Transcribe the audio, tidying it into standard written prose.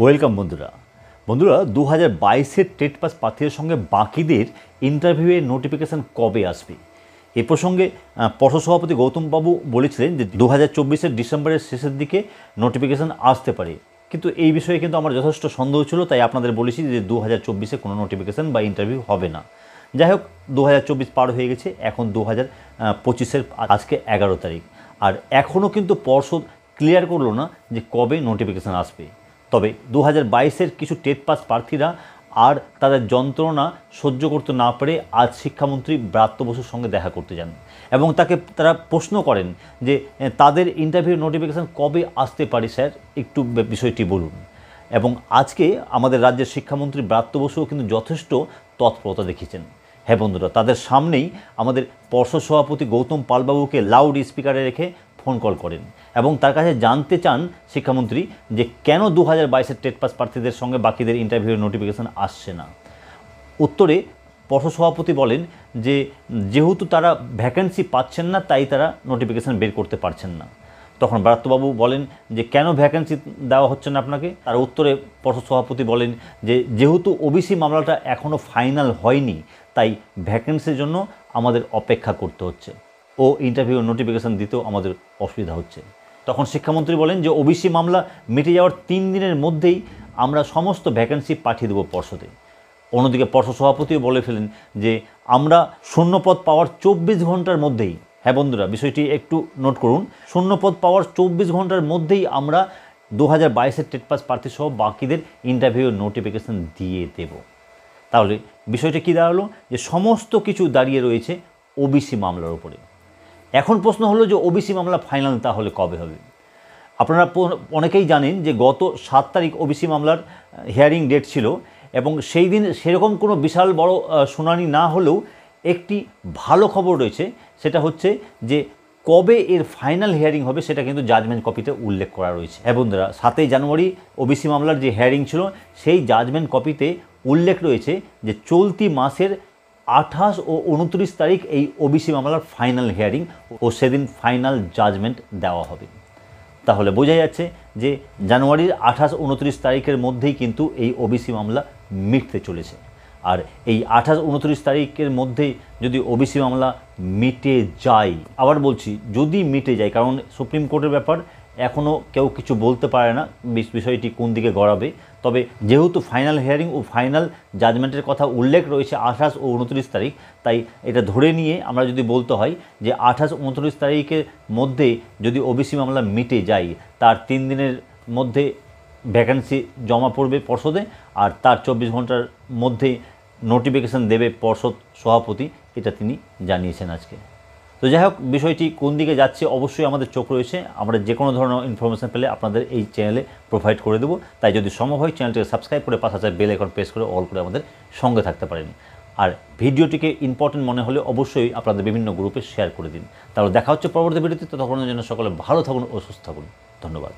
Welcome বন্ধুরা। 2022-এর TET pass প্রার্থীদের সঙ্গে বাকিদের ইন্টারভিউয়ের নোটিফিকেশান কবে আসবে এ প্রসঙ্গে পর্ষদ সভাপতি গৌতম বাবু বলেছিলেন যে 2024-এর ডিসেম্বরের শেষের দিকে নোটিফিকেশান আসতে পারে, কিন্তু এই বিষয়ে কিন্তু আমার যথেষ্ট সন্দেহ ছিল। তাই আপনাদের বলেছি যে 2024-এ কোনো নোটিফিকেশান বা ইন্টারভিউ হবে না। যাই হোক, 2024 পার হয়ে গেছে, এখন 2025-এর আজকে 11 তারিখ, আর এখনও কিন্তু পর্ষদ ক্লিয়ার করলো না যে কবে নোটিফিকেশান আসবে। তবে 2022-এর কিছু টেট পাস প্রার্থীরা আর তাদের যন্ত্রণা সহ্য করতে না পেরে আজ শিক্ষামন্ত্রী ব্রাত্য বসুর সঙ্গে দেখা করতে যান এবং তারা প্রশ্ন করেন যে তাদের ইন্টারভিউ নোটিফিকেশান কবে আসতে পারে স্যার, একটু বিষয়টি বলুন। এবং আজকে আমাদের রাজ্যের শিক্ষামন্ত্রী ব্রাত্য বসুও কিন্তু যথেষ্ট তৎপরতা দেখিয়েছেন। হ্যাঁ বন্ধুরা, তাদের সামনেই আমাদের পর্ষদ সভাপতি গৌতম পালবাবুকে লাউড স্পিকারে রেখে ফোন কল করেন এবং তার কাছে জানতে চান শিক্ষামন্ত্রী যে কেন 2022-এর টেট পাস প্রার্থীদের সঙ্গে বাকিদের ইন্টারভিউয়ের নোটিফিকেশান আসছে না। উত্তরে পর্ষদ সভাপতি বলেন যে যেহেতু তারা ভ্যাকেন্সি পাচ্ছেন না তাই তারা নোটিফিকেশান বের করতে পারছেন না। তখন ব্রাত্যবাবু বলেন যে কেন ভ্যাকেন্সি দেওয়া হচ্ছে না আপনাকে। তার উত্তরে পর্ষদ সভাপতি বলেন যে যেহেতু ওবিসি মামলাটা এখনও ফাইনাল হয়নি তাই ভ্যাকেন্সির জন্য আমাদের অপেক্ষা করতে হচ্ছে ও ইন্টারভিউ নোটিফিকেশান দিতেও আমাদের অসুবিধা হচ্ছে। তখন শিক্ষামন্ত্রী বলেন যে ওবিসি মামলা মিটে যাওয়ার 3 দিনের মধ্যেই আমরা সমস্ত ভ্যাকেন্সি পাঠিয়ে দেবো পর্ষদে। অন্যদিকে পর্ষদ সভাপতিও বলে ফেলেন যে আমরা শূন্যপদ পাওয়ার 24 ঘন্টার মধ্যেই, হ্যাঁ বন্ধুরা বিষয়টি একটু নোট করুন, শূন্যপদ পাওয়ার 24 ঘন্টার মধ্যেই আমরা 2022-এর টেট পাস প্রার্থী সহ বাকিদের ইন্টারভিউ নোটিফিকেশান দিয়ে দেব। তাহলে বিষয়টা কী দাঁড়ালো যে সমস্ত কিছু দাঁড়িয়ে রয়েছে ওবিসি মামলার উপরে। এখন প্রশ্ন হলো যে ওবিসি মামলা ফাইনাল তাহলে কবে হবে। আপনারা অনেকেই জানেন যে গত 7 তারিখ ওবিসি মামলার হিয়ারিং ডেট ছিল এবং সেই দিন সেরকম কোনো বিশাল বড় শুনানি না হলেও একটি ভালো খবর রয়েছে, সেটা হচ্ছে যে কবে এর ফাইনাল হিয়ারিং হবে সেটা কিন্তু জাজমেন্ট কপিতে উল্লেখ করা রয়েছে। হ্যাঁ বন্ধুরা, 7 জানুয়ারি ওবিসি মামলার যে হিয়ারিং ছিল সেই জাজমেন্ট কপিতে উল্লেখ রয়েছে যে চলতি মাসের 28 ও 29 তারিখ এই ওবিসি মামলার ফাইনাল হিয়ারিং ও সেদিন ফাইনাল জাজমেন্ট দেওয়া হবে। তাহলে বোঝা যাচ্ছে যে জানুয়ারির 28-29 তারিখের মধ্যেই কিন্তু এই ওবিসি মামলা মিটতে চলেছে। আর এই 28-29 তারিখের মধ্যেই যদি ওবিসি মামলা মিটে যায়, আবার বলছি যদি মিটে যায়, কারণ সুপ্রিম কোর্টের ব্যাপার এখনও কেউ কিছু বলতে পারে না বিষয়টি কোন দিকে গড়াবে। তবে যেহেতু ফাইনাল হিয়ারিং ও ফাইনাল জাজমেন্টের কথা উল্লেখ রয়েছে 28 ও 29 তারিখ, তাই এটা ধরে নিয়ে আমরা যদি বলতে হয় যে 28-29 তারিখের মধ্যে যদি ওবিসি মামলা মিটে যায় তার 3 দিনের মধ্যে ভ্যাকেন্সি জমা পড়বে পর্ষদে, আর তার 24 ঘন্টার মধ্যে নোটিফিকেশান দেবে পর্ষদ সভাপতি, এটা তিনি জানিয়েছেন আজকে। তো যাই হোক, বিষয়টি কোন দিকে যাচ্ছে অবশ্যই আমাদের চোখ রয়েছে। আমরা যে কোনো ধরনের ইনফরমেশান পেলে আপনাদের এই চ্যানেলে প্রোভাইড করে দেবো। তাই যদি সম্ভব হয় চ্যানেলটিকে সাবস্ক্রাইব করে পাশে বেল আইকন প্রেস করে অল করে আমাদের সঙ্গে থাকতে পারেন। আর ভিডিওটিকে ইম্পর্টেন্ট মনে হলে অবশ্যই আপনাদের বিভিন্ন গ্রুপে শেয়ার করে দিন। তাহলে দেখা হচ্ছে পরবর্তী ভিডিওতে। ততক্ষণের জন্য সকলে ভালো থাকুন ও সুস্থ থাকুন। ধন্যবাদ।